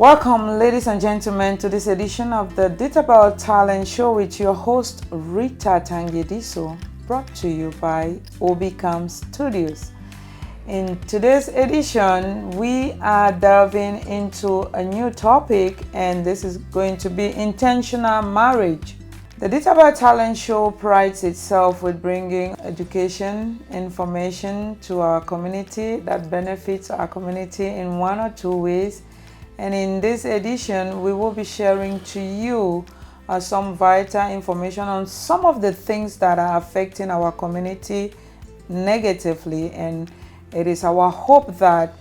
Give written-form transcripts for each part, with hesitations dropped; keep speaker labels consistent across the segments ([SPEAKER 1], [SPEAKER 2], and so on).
[SPEAKER 1] Welcome, ladies and gentlemen, to this edition of the Ditabell Talent Show with your host, Rita Tangediso, brought to you by Obicam Studios. In today's edition, we are delving into a new topic, and this is going to be intentional marriage. The Ditabell Talent Show prides itself with bringing education, information to our community that benefits our community in one or two ways. And in this edition, we will be sharing to you some vital information on some of the things that are affecting our community negatively. And it is our hope that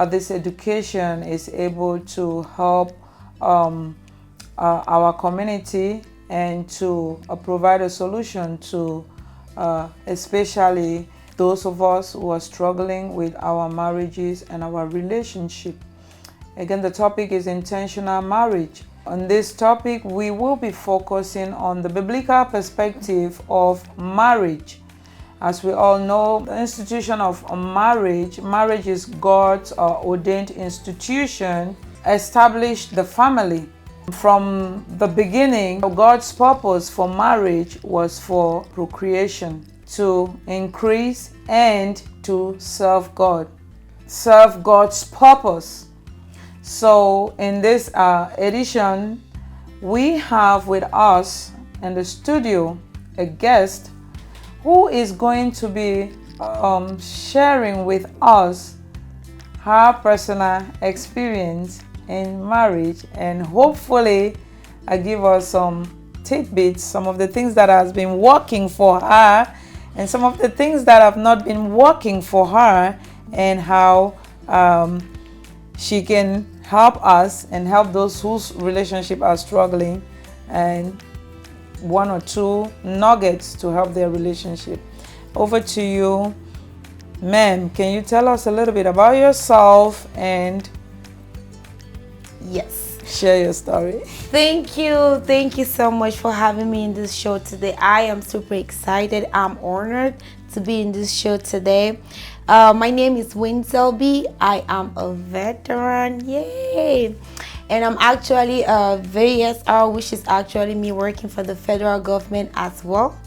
[SPEAKER 1] this education is able to help our community and to provide a solution to especially those of us who are struggling with our marriages and our relationship. Again, the topic is intentional marriage. On this topic, we will be focusing on the biblical perspective of marriage. As we all know, the institution of marriage is God's ordained institution, established the family. From the beginning, God's purpose for marriage was for procreation, to increase and to serve God. Serve God's purpose. So in this edition, we have with us in the studio a guest who is going to be sharing with us her personal experience in marriage, and hopefully give us some tidbits, some of the things that has been working for her and some of the things that have not been working for her, and how she can help us and help those whose relationship are struggling, and one or two nuggets to help their relationship. Over to you, ma'am. Can you tell us a little bit about yourself and share your story?
[SPEAKER 2] Thank you so much for having me in this show today. I am super excited. I'm honored to be in this show today. My name is Winselby. I am a veteran, yay! And I'm actually a VSR, which is actually me working for the federal government as well.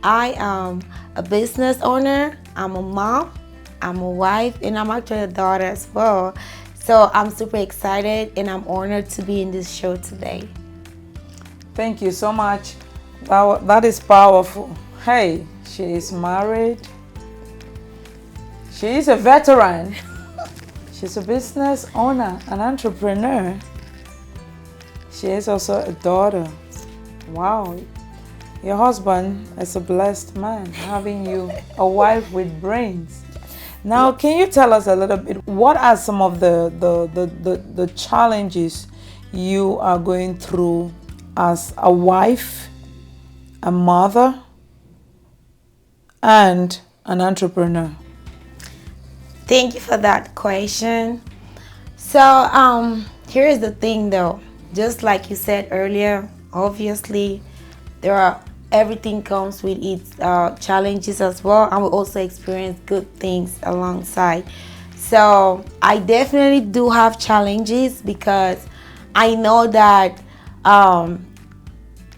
[SPEAKER 2] I am a business owner, I'm a mom, I'm a wife, and I'm actually a daughter as well. So I'm super excited and I'm honored to be in this show today.
[SPEAKER 1] Thank you so much. That is powerful. Hey, she is married. She is a veteran. She's a business owner, an entrepreneur. She is also a daughter. Wow. Your husband is a blessed man, having you a wife with brains. Now, can you tell us a little bit, what are some of the challenges you are going through as a wife, a mother, and an entrepreneur?
[SPEAKER 2] Thank you for that question. So, here's the thing though. Just like you said earlier, obviously, everything comes with its challenges as well, and we also experience good things alongside. So I definitely do have challenges, because I know that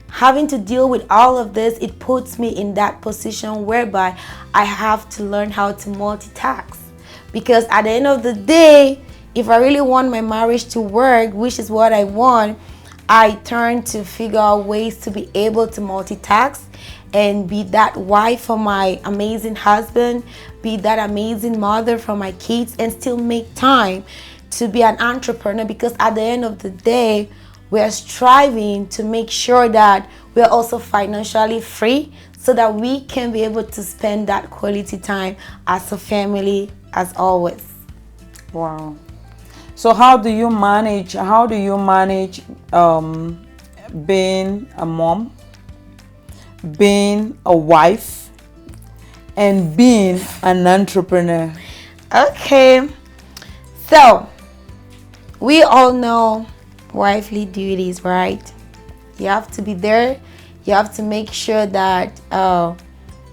[SPEAKER 2] having to deal with all of this, it puts me in that position whereby I have to learn how to multitask. Because at the end of the day, if I really want my marriage to work, which is what I want, I turn to figure out ways to be able to multitask and be that wife for my amazing husband, be that amazing mother for my kids, and still make time to be an entrepreneur. Because at the end of the day, we are striving to make sure that we are also financially free, so that we can be able to spend that quality time as a family, as always.
[SPEAKER 1] Wow. So how do you manage being a mom, being a wife, and being an entrepreneur?
[SPEAKER 2] Okay, so we all know wifely duties, right? You have to be there. You have to make sure that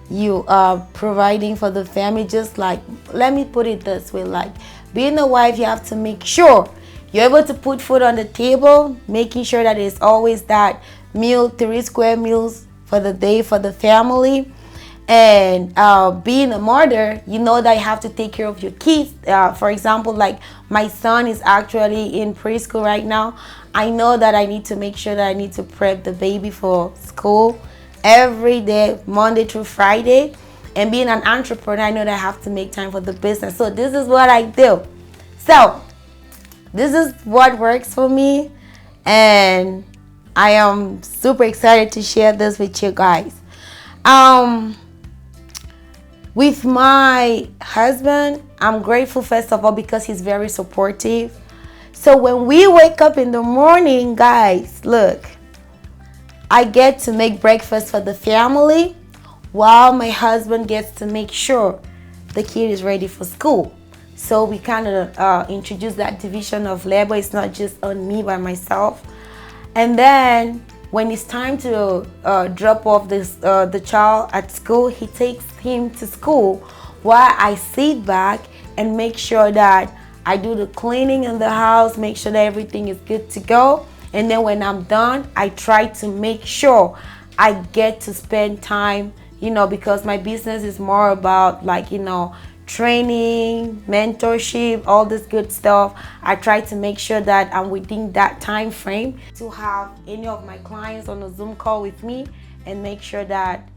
[SPEAKER 2] you are providing for the family. Just like, let me put it this way, like being a wife, you have to make sure You're able to put food on the table, making sure that it's always that meal, 3 square meals for the day for the family. And being a mother, you know that you have to take care of your kids. For example, like my son is actually in preschool right now. I know that I need to make sure that I need to prep the baby for school every day, Monday through Friday. And being an entrepreneur, I know that I have to make time for the business. So this is what I do. So this is what works for me. And I am super excited to share this with you guys. With my husband, I'm grateful first of all because he's very supportive. So when we wake up in the morning, guys, look, I get to make breakfast for the family while my husband gets to make sure the kid is ready for school. So we kind of introduce that division of labor. It's not just on me by myself. And then when it's time to drop off the child at school, he takes him to school while I sit back and make sure that I do the cleaning in the house, make sure that everything is good to go. And then when I'm done, I try to make sure I get to spend time, because my business is more about training, mentorship, all this good stuff. I try to make sure that I'm within that time frame to have any of my clients on a Zoom call with me and make sure that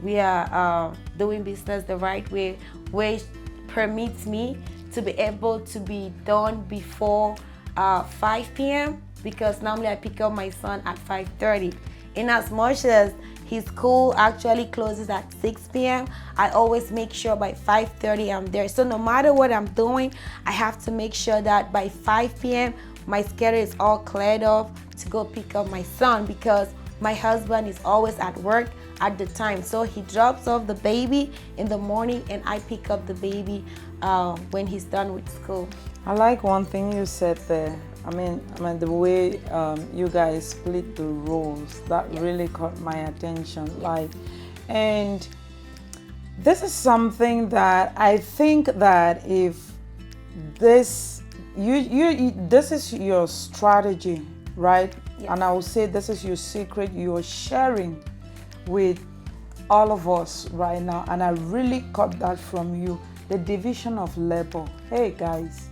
[SPEAKER 2] we are doing business the right way, which permits me to be able to be done before 5 p.m. because normally I pick up my son at 5:30. In as much as his school actually closes at 6 p.m., I always make sure by 5:30 I'm there. So no matter what I'm doing, I have to make sure that by 5 p.m. my schedule is all cleared off to go pick up my son because my husband is always at work at the time. So he drops off the baby in the morning and I pick up the baby when he's done with school.
[SPEAKER 1] I like one thing you said there. I mean the way you guys split the roles, that really caught my attention. And this is something that I think that if this this is your strategy, right? Yes. And I will say this is your secret you're sharing with all of us right now, and I really caught that from you, the division of labor. Hey guys,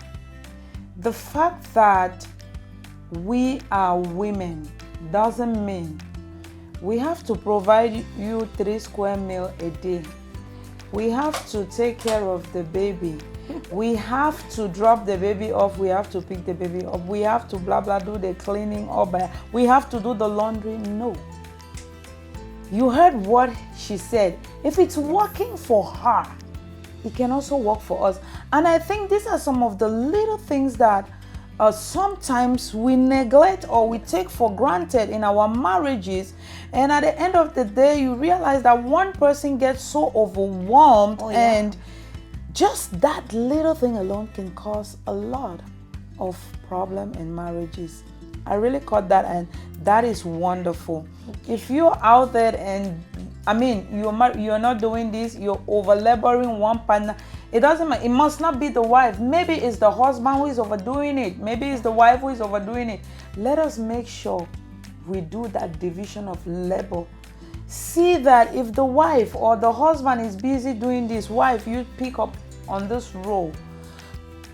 [SPEAKER 1] the fact that we are women doesn't mean we have to provide you 3 square meals a day. We have to take care of the baby. We have to drop the baby off. We have to pick the baby up. We have to blah blah do the cleaning up. We have to do the laundry. No. You heard what she said. If it's working for her, it can also work for us. And I think these are some of the little things that sometimes we neglect or we take for granted in our marriages. And at the end of the day, you realize that one person gets so overwhelmed, and just that little thing alone can cause a lot of problem in marriages. I really caught that, and that is wonderful. If you're out there and you're not doing this, you're over laboring one partner, it doesn't matter. It must not be the wife. Maybe it's the husband who is overdoing it. Maybe it's the wife who is overdoing it. Let us make sure we do that division of labor. See that if the wife or the husband is busy doing this, wife, you pick up on this role.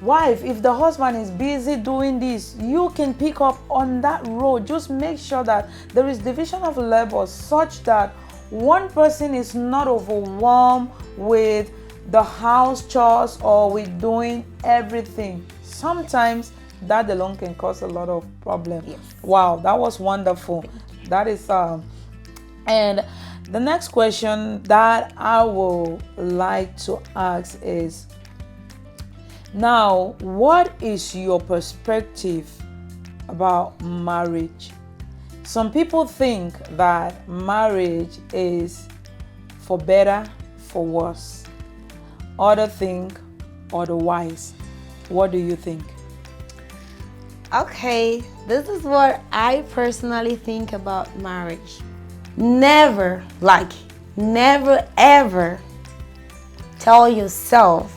[SPEAKER 1] Wife, if the husband is busy doing this, you can pick up on that role. Just make sure that there is division of labor such that one person is not overwhelmed with the house chores or with doing everything. Sometimes that alone can cause a lot of problems. Yes. Wow, that was wonderful. That is and the next question that I would like to ask is, now, what is your perspective about marriage? Some people think that marriage is for better, for worse. Others think otherwise. What do you think?
[SPEAKER 2] Okay, this is what I personally think about marriage. Never ever tell yourself,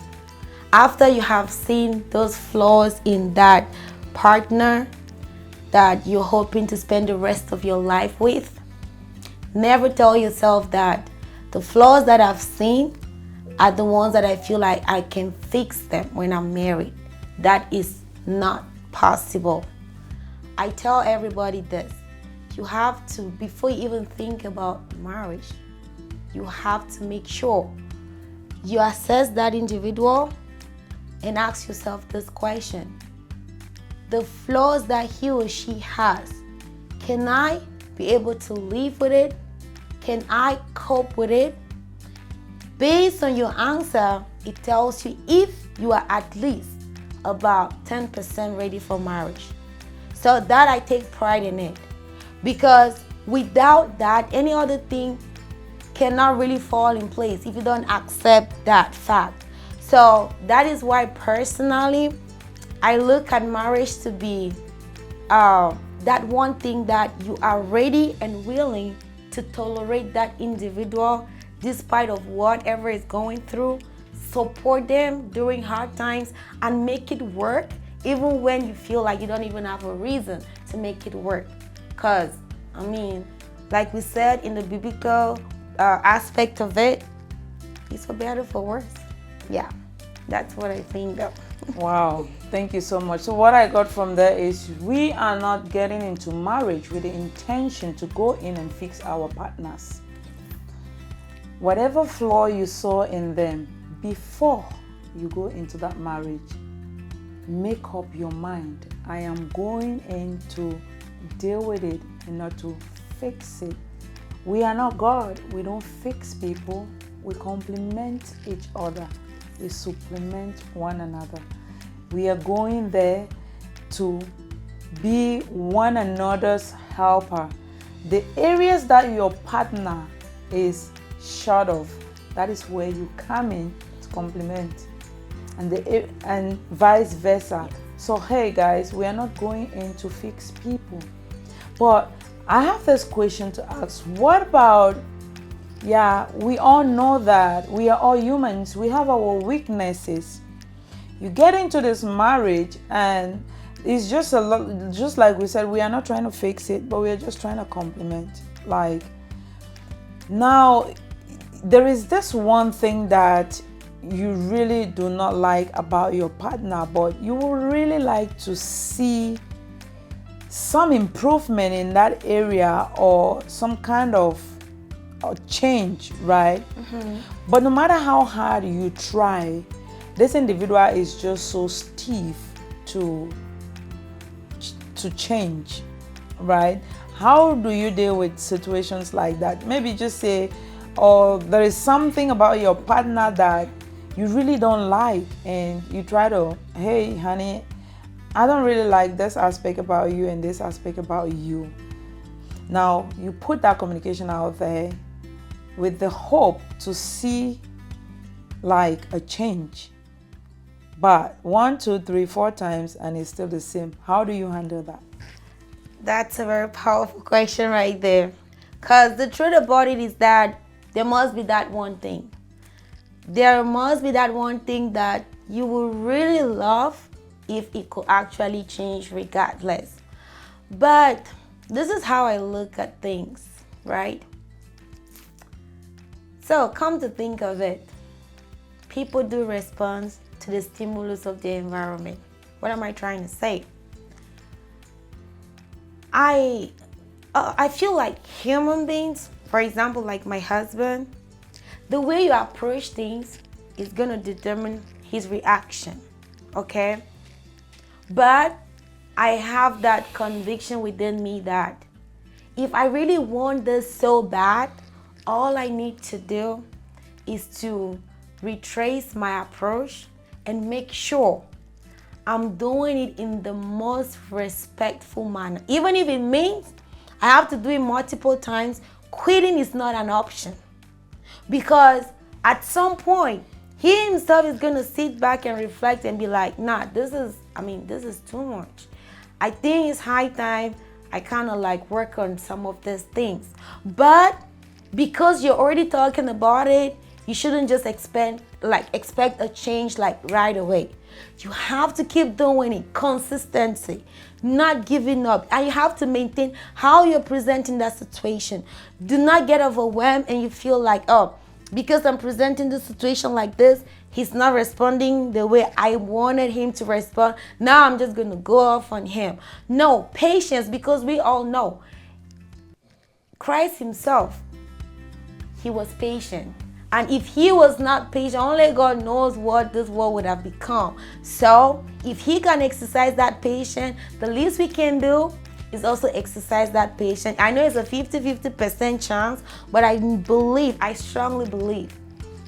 [SPEAKER 2] after you have seen those flaws in that partner that you're hoping to spend the rest of your life with, never tell yourself that the flaws that I've seen are the ones that I feel like I can fix them when I'm married. That is not possible. I tell everybody this. You have to, before you even think about marriage, you have to make sure you assess that individual and ask yourself this question. The flaws that he or she has, can I be able to live with it? Can I cope with it? Based on your answer, it tells you if you are at least about 10% ready for marriage. So that I take pride in it. Because without that, any other thing cannot really fall in place if you don't accept that fact. So that is why personally, I look at marriage to be that one thing that you are ready and willing to tolerate that individual despite of whatever is going through, support them during hard times, and make it work even when you feel like you don't even have a reason to make it work. Because, I mean, like we said in the biblical aspect of it, it's for better, for worse. Yeah, that's what I think of.
[SPEAKER 1] Wow, thank you so much. So what I got from there is we are not getting into marriage with the intention to go in and fix our partners. Whatever flaw you saw in them before you go into that marriage, make up your mind. I am going in to deal with it and not to fix it. We are not God. We don't fix people. We complement each other. We supplement one another. We are going there to be one another's helper. The areas that your partner is short of, that is where you come in to complement, and vice versa. So hey guys, we are not going in to fix people. But I have this question to ask. What about, we all know that we are all humans. We have our weaknesses. You get into this marriage and it's just a lot, just like we said, we are not trying to fix it, but we are just trying to complement. Like, now, there is this one thing that you really do not like about your partner, but you would really like to see some improvement in that area or some kind of change, right? Mm-hmm. But no matter how hard you try, this individual is just so stiff to change, right? How do you deal with situations like that? Maybe just say, or there is something about your partner that you really don't like, and you try to, hey honey, I don't really like this aspect about you and this aspect about you. Now you put that communication out there with the hope to see like a change, but 1, 2, 3, 4 times and it's still the same. How do you handle that?
[SPEAKER 2] That's a very powerful question right there. Because the truth about it is that there must be that one thing. There must be that one thing that you will really love if it could actually change regardless. But this is how I look at things, right? So come to think of it, people do respond to the stimulus of their environment. What am I trying to say? I feel like human beings, for example, like my husband, the way you approach things is going to determine his reaction, okay? But I have that conviction within me that if I really want this so bad, all I need to do is to retrace my approach and make sure I'm doing it in the most respectful manner. Even if it means I have to do it multiple times, quitting is not an option. Because at some point, he himself is going to sit back and reflect and be like, nah, this is too much. I think it's high time I kind of like work on some of these things. But because you're already talking about it, you shouldn't just expect a change like right away. You have to keep doing it. Consistency, not giving up. And you have to maintain how you're presenting that situation. Do not get overwhelmed and you feel like, oh, because I'm presenting the situation like this, he's not responding the way I wanted him to respond. Now I'm just going to go off on him. No, patience, because we all know Christ himself, he was patient. And if he was not patient, only God knows what this world would have become. So if he can exercise that patience, the least we can do is also exercise that patience. I know it's a 50-50% chance, but I strongly believe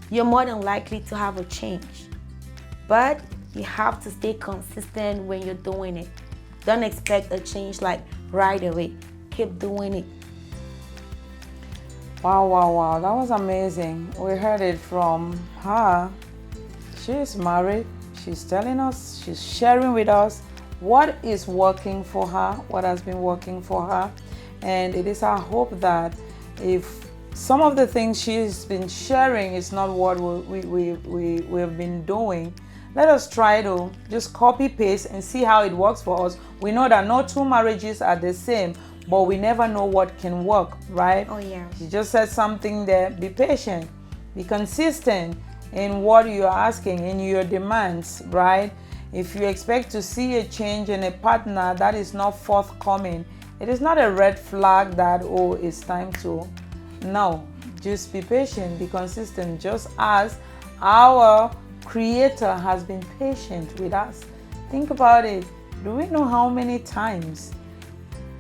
[SPEAKER 2] you're more than likely to have a change. But you have to stay consistent when you're doing it. Don't expect a change like right away. Keep doing it.
[SPEAKER 1] Wow. That was amazing. We heard it from her. She's married. She's telling us, she's sharing with us what is working for her, what has been working for her. And it is our hope that if some of the things she's been sharing is not what we've been doing, let us try to just copy paste and see how it works for us. We know that no two marriages are the same, but we never know what can work, right?
[SPEAKER 2] Oh, yeah.
[SPEAKER 1] She just said something there. Be patient, be consistent in what you're asking, in your demands, right? If you expect to see a change in a partner that is not forthcoming, it is not a red flag that, oh, it's time to. No, just be patient, be consistent, just as our Creator has been patient with us. Think about it. Do we know how many times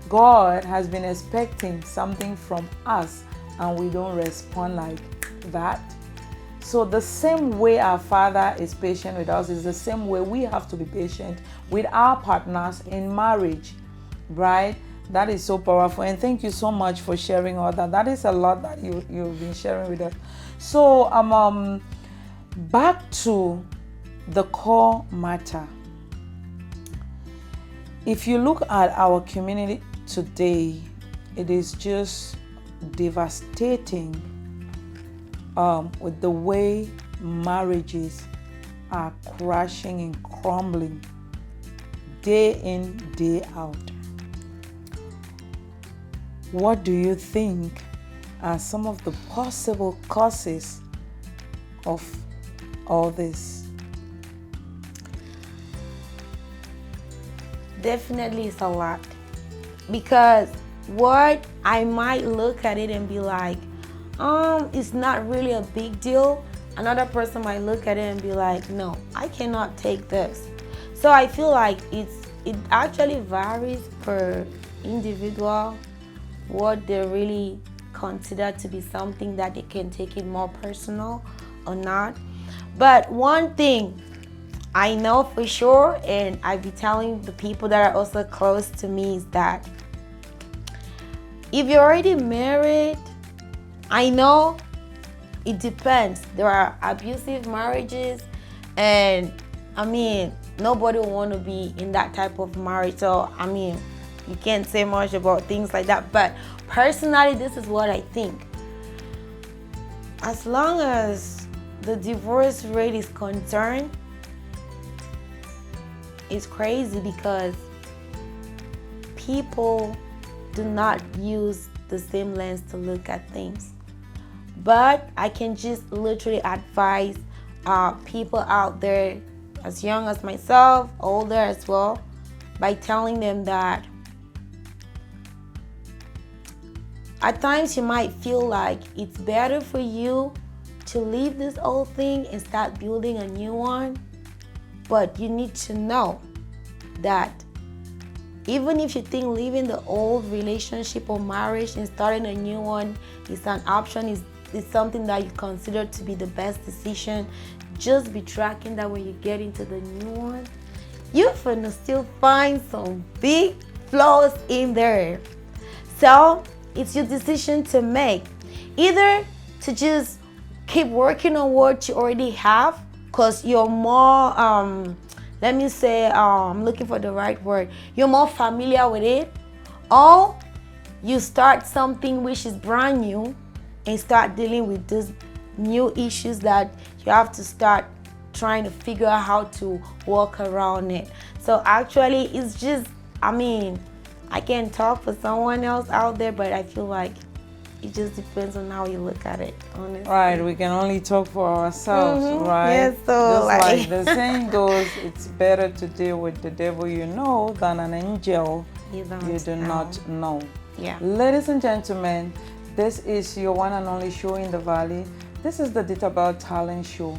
[SPEAKER 1] God has been expecting something from us and we don't respond like that? So the same way our Father is patient with us is the same way we have to be patient with our partners in marriage, right? That is so powerful. And thank you so much for sharing all that. That is a lot that you've been sharing with us. So back to the core matter. If you look at our community today, it is just devastating with the way marriages are crashing and crumbling day in, day out. What do you think are some of the possible causes of all this?
[SPEAKER 2] Definitely it's a lot. Because what I might look at it and be like, it's not really a big deal. Another person might look at it and be like, no, I cannot take this. So I feel like it actually varies per individual, what they really consider to be something that they can take it more personal or not. But one thing I know for sure, and I be telling the people that are also close to me, is that if you're already married, I know it depends. There are abusive marriages, and I mean, nobody will want to be in that type of marriage. So, I mean, you can't say much about things like that. But personally, this is what I think. As long as the divorce rate is concerned, it's crazy because people do not use the same lens to look at things. But I can just literally advise people out there, as young as myself, older as well, by telling them that at times you might feel like it's better for you to leave this old thing and start building a new one. But you need to know that even if you think leaving the old relationship or marriage and starting a new one is an option, is something that you consider to be the best decision, just be tracking that when you get into the new one, you're gonna still find some big flaws in there. So it's your decision to make. Either to just keep working on what you already have, because you're more, let me say, I'm looking for the right word, you're more familiar with it, or you start something which is brand new and start dealing with these new issues that you have to start trying to figure out how to walk around it. So actually, it's just, I mean, I can't talk for someone else out there, but I feel like it just depends on how you look at it, honestly.
[SPEAKER 1] Right, we can only talk for ourselves, right?
[SPEAKER 2] Yes, so
[SPEAKER 1] just like the saying goes, it's better to deal with the devil you know than an angel you do not know.
[SPEAKER 2] Yeah.
[SPEAKER 1] Ladies and gentlemen, this is your one and only show in the Valley. This is the Ditabell Talent Show.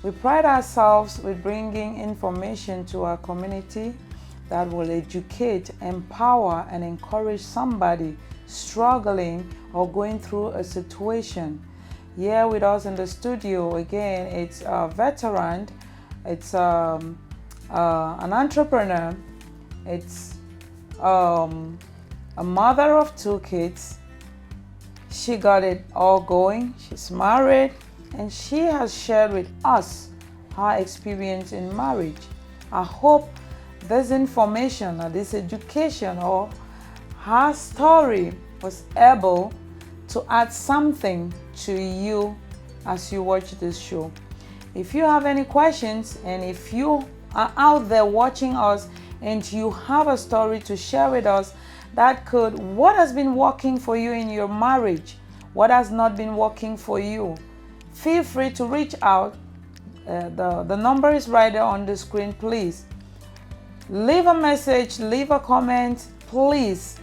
[SPEAKER 1] We pride ourselves with bringing information to our community that will educate, empower, and encourage somebody struggling or going through a situation. Here with us in the studio again, it's a veteran, it's an entrepreneur, it's a mother of 2 kids. She got it all going. She's married, and she has shared with us her experience in marriage. I hope this information or this education or her story was able to add something to you as you watch this show. If you have any questions, and if you are out there watching us and you have a story to share with us what has been working for you in your marriage, what has not been working for you, feel free to reach out. The number is right there on the screen. Please leave a message, leave a comment, please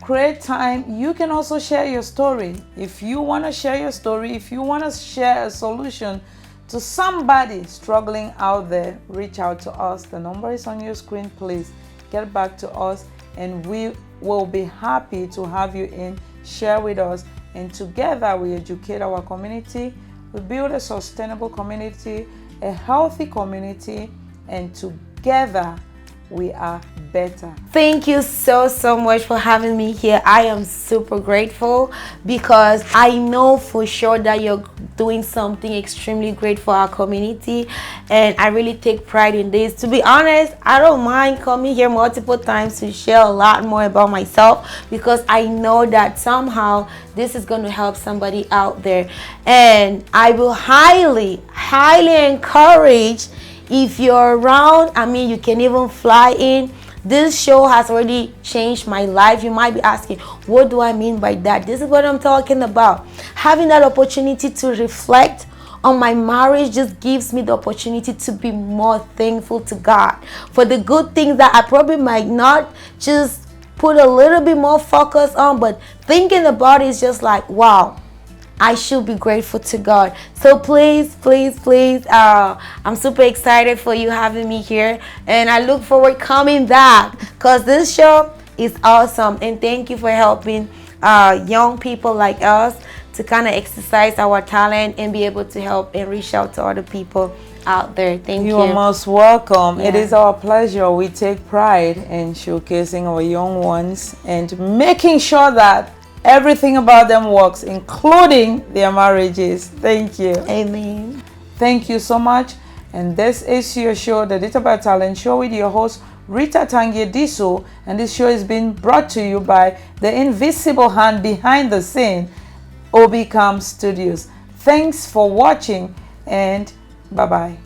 [SPEAKER 1] create time. You can also share your story. If you want to share your story, if you want to share a solution to somebody struggling out there, reach out to us. The number is on your screen. Please get back to us, and we will be happy to have you in, share with us, and together we educate our community. We build a sustainable community, a healthy community, and together we are better.
[SPEAKER 2] Thank you so much for having me here. I am super grateful because I know for sure that you're doing something extremely great for our community, and I really take pride in this. To be honest, I don't mind coming here multiple times to share a lot more about myself, because I know that somehow this is going to help somebody out there. And I will highly encourage, if you're around, I mean, you can even fly in. This show has already changed my life. You might be asking, what do I mean by that? This is what I'm talking about. Having that opportunity to reflect on my marriage just gives me the opportunity to be more thankful to God for the good things that I probably might not just put a little bit more focus on, but thinking about it is just like, wow, I should be grateful to God. So please, I'm super excited for you having me here, and I look forward coming back, because this show is awesome. And thank you for helping young people like us to kind of exercise our talent and be able to help and reach out to other people out there. Thank you.
[SPEAKER 1] You are most welcome.
[SPEAKER 2] Yeah.
[SPEAKER 1] It is our pleasure. We take pride in showcasing our young ones and making sure that everything about them works, including their marriages. Thank you.
[SPEAKER 2] Amen.
[SPEAKER 1] Thank you so much. And this is your show, the Ditabell Talent Show, with your host, Rita Tangier Diso. And this show is being brought to you by the invisible hand behind the scene, Obicam Studios. Thanks for watching, and bye-bye.